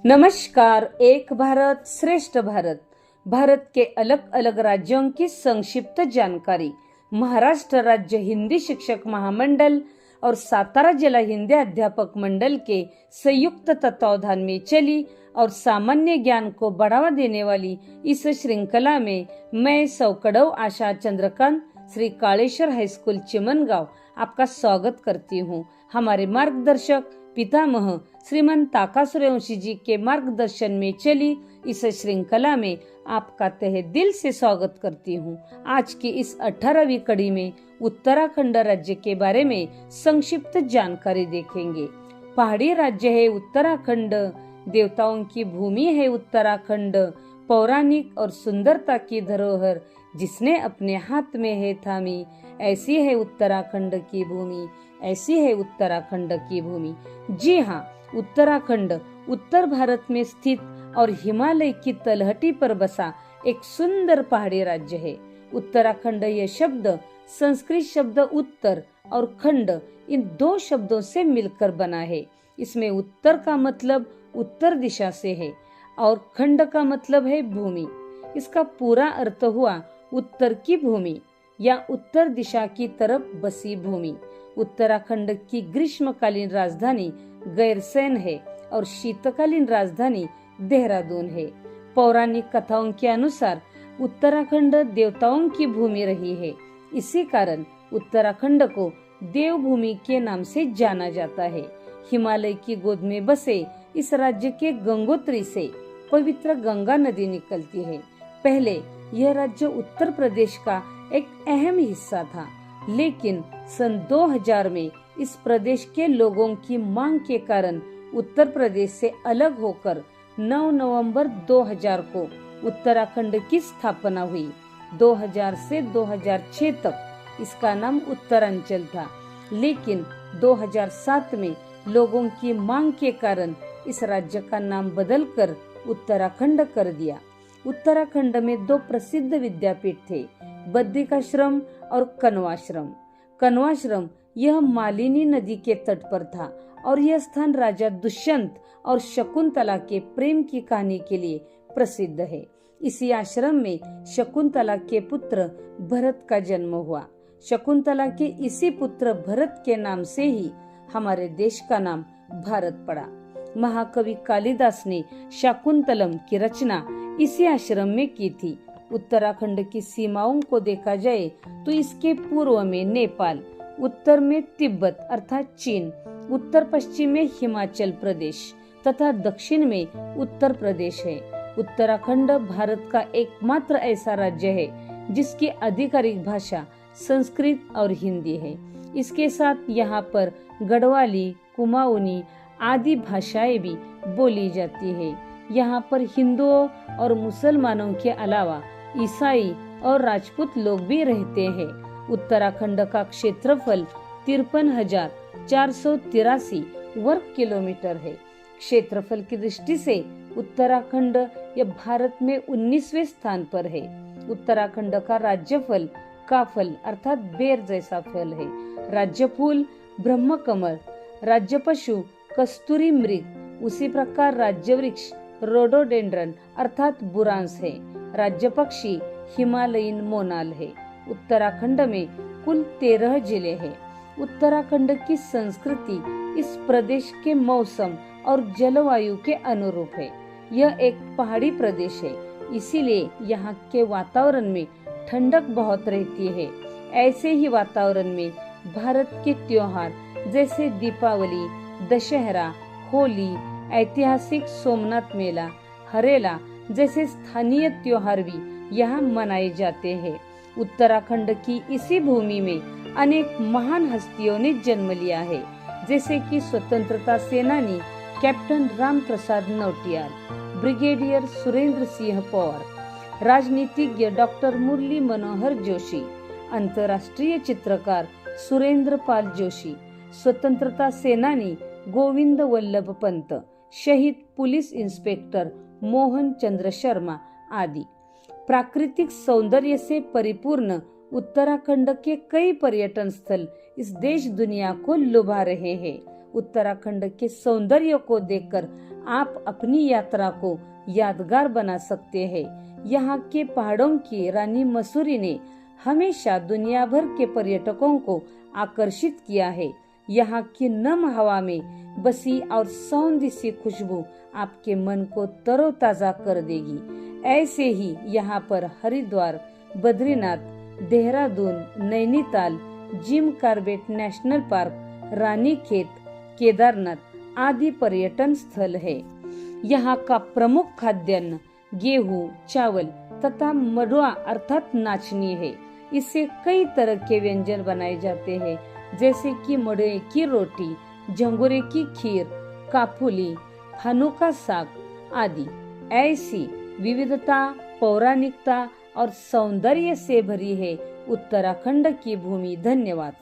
नमस्कार। एक भारत श्रेष्ठ भारत। भारत के अलग अलग राज्यों की संक्षिप्त जानकारी। महाराष्ट्र राज्य हिंदी शिक्षक महामंडल और सातारा जिला हिंदी अध्यापक मंडल के संयुक्त तत्वावधान में चली और सामान्य ज्ञान को बढ़ावा देने वाली इस श्रृंखला में मैं सौकड़व आशा चंद्रकांत श्री कालेश्वर हाईस्कूल चिमनगांव आपका स्वागत करती हूँ। हमारे मार्गदर्शक पितामह श्रीमंत ताकासुरवंशी जी के मार्गदर्शन में चली इस श्रृंखला में आपका तहे दिल से स्वागत करती हूँ। आज की इस 18वीं कड़ी में उत्तराखंड राज्य के बारे में संक्षिप्त जानकारी देखेंगे। पहाड़ी राज्य है उत्तराखंड, देवताओं की भूमि है उत्तराखंड, पौराणिक और सुंदरता की धरोहर जिसने अपने हाथ में है थामी, ऐसी है उत्तराखंड की भूमि, ऐसी है उत्तराखंड की भूमि। जी हाँ, उत्तराखंड उत्तर भारत में स्थित और हिमालय की तलहटी पर बसा एक सुंदर पहाड़ी राज्य है। उत्तराखंड यह शब्द संस्कृत शब्द उत्तर और खंड इन दो शब्दों से मिलकर बना है। इसमें उत्तर का मतलब उत्तर दिशा से है और खंड का मतलब है भूमि। इसका पूरा अर्थ हुआ उत्तर की भूमि या उत्तर दिशा की तरफ बसी भूमि। उत्तराखंड की ग्रीष्मकालीन राजधानी गैरसैंण है और शीतकालीन राजधानी देहरादून है। पौराणिक कथाओं के अनुसार उत्तराखंड देवताओं की भूमि रही है। इसी कारण उत्तराखंड को देवभूमि के नाम से जाना जाता है। हिमालय की गोद में बसे इस राज्य के गंगोत्री से पवित्र गंगा नदी निकलती है। पहले यह राज्य उत्तर प्रदेश का एक अहम हिस्सा था, लेकिन सन 2000 में इस प्रदेश के लोगों की मांग के कारण उत्तर प्रदेश से अलग होकर 9 नवंबर 2000 को उत्तराखंड की स्थापना हुई। 2000 से 2006 तक इसका नाम उत्तरांचल था, लेकिन 2007 में लोगों की मांग के कारण इस राज्य का नाम बदलकर उत्तराखंड कर दिया। उत्तराखंड में 2 प्रसिद्ध विद्यापीठ थे, बद्रिकाश्रम और कण्वाश्रम। कण्वाश्रम यह मालिनी नदी के तट पर था और यह स्थान राजा दुष्यंत और शकुंतला के प्रेम की कहानी के लिए प्रसिद्ध है। इसी आश्रम में शकुंतला के पुत्र भरत का जन्म हुआ। शकुंतला के इसी पुत्र भरत के नाम से ही हमारे देश का नाम भारत पड़ा। महाकवि कालिदास ने शाकुंतलम की रचना इसी आश्रम में की थी। उत्तराखंड की सीमाओं को देखा जाए तो इसके पूर्व में नेपाल, उत्तर में तिब्बत अर्थात चीन, उत्तर पश्चिम में हिमाचल प्रदेश तथा दक्षिण में उत्तर प्रदेश है। उत्तराखंड भारत का एकमात्र ऐसा राज्य है जिसकी आधिकारिक भाषा संस्कृत और हिंदी है। इसके साथ यहाँ पर गढ़वाली, कुमाऊनी आदि भाषाएं भी बोली जाती है। यहाँ पर हिंदुओं और मुसलमानों के अलावा ईसाई और राजपूत लोग भी रहते हैं। उत्तराखंड का क्षेत्रफल 53,483 वर्ग किलोमीटर है। क्षेत्रफल की दृष्टि से उत्तराखंड यह भारत में 19वें स्थान पर है। उत्तराखंड का राज्यफल काफल अर्थात बेर जैसा फल है। राज्य फूल ब्रह्मकमल, राज्य पशु कस्तूरी मृग, उसी प्रकार राज्य वृक्ष रोडोडेंड्रन अर्थात बुरांस है। राज्य पक्षी हिमालयन मोनाल है। उत्तराखंड में कुल 13 जिले हैं। उत्तराखंड की संस्कृति इस प्रदेश के मौसम और जलवायु के अनुरूप है। यह एक पहाड़ी प्रदेश है, इसीलिए यहाँ के वातावरण में ठंडक बहुत रहती है। ऐसे ही वातावरण में भारत के त्योहार जैसे दीपावली, दशहरा, होली, ऐतिहासिक सोमनाथ मेला, हरेला जैसे स्थानीय त्योहार भी यहाँ मनाए जाते हैं। उत्तराखंड की इसी भूमि में अनेक महान हस्तियों ने जन्म लिया है, जैसे कि स्वतंत्रता सेनानी कैप्टन राम प्रसाद नौटियाल, ब्रिगेडियर सुरेंद्र सिंह पवार, राजनीतिज्ञ डॉक्टर मुरली मनोहर जोशी, अंतर्राष्ट्रीय चित्रकार सुरेंद्र पाल जोशी, स्वतंत्रता सेनानी गोविंद वल्लभ पंत, शहीद पुलिस इंस्पेक्टर मोहन चंद्र शर्मा आदि। प्राकृतिक सौंदर्य से परिपूर्ण उत्तराखंड के कई पर्यटन स्थल इस देश दुनिया को लुभा रहे हैं। उत्तराखंड के सौंदर्य को देखकर आप अपनी यात्रा को यादगार बना सकते हैं। यहाँ के पहाड़ों की रानी मसूरी ने हमेशा दुनिया भर के पर्यटकों को आकर्षित किया है। यहाँ की नम हवा में बसी और सौंधी सी खुशबू आपके मन को तरोताजा कर देगी। ऐसे ही यहाँ पर Haridwar, Badrinath, Dehradun, Nainital, Jim Corbett national park, Ranikhet, Kedarnath आदि पर्यटन स्थल है। यहाँ का प्रमुख खाद्यान्न गेहूं, चावल तथा मडुआ अर्थात नाचनी है। इससे कई तरह के व्यंजन बनाए जाते हैं, जैसे कि मडुए की रोटी, झंगोरे की खीर, काफुली, फानू का साग आदि। ऐसी विविधता, पौराणिकता और सौंदर्य से भरी है उत्तराखंड की भूमि। धन्यवाद।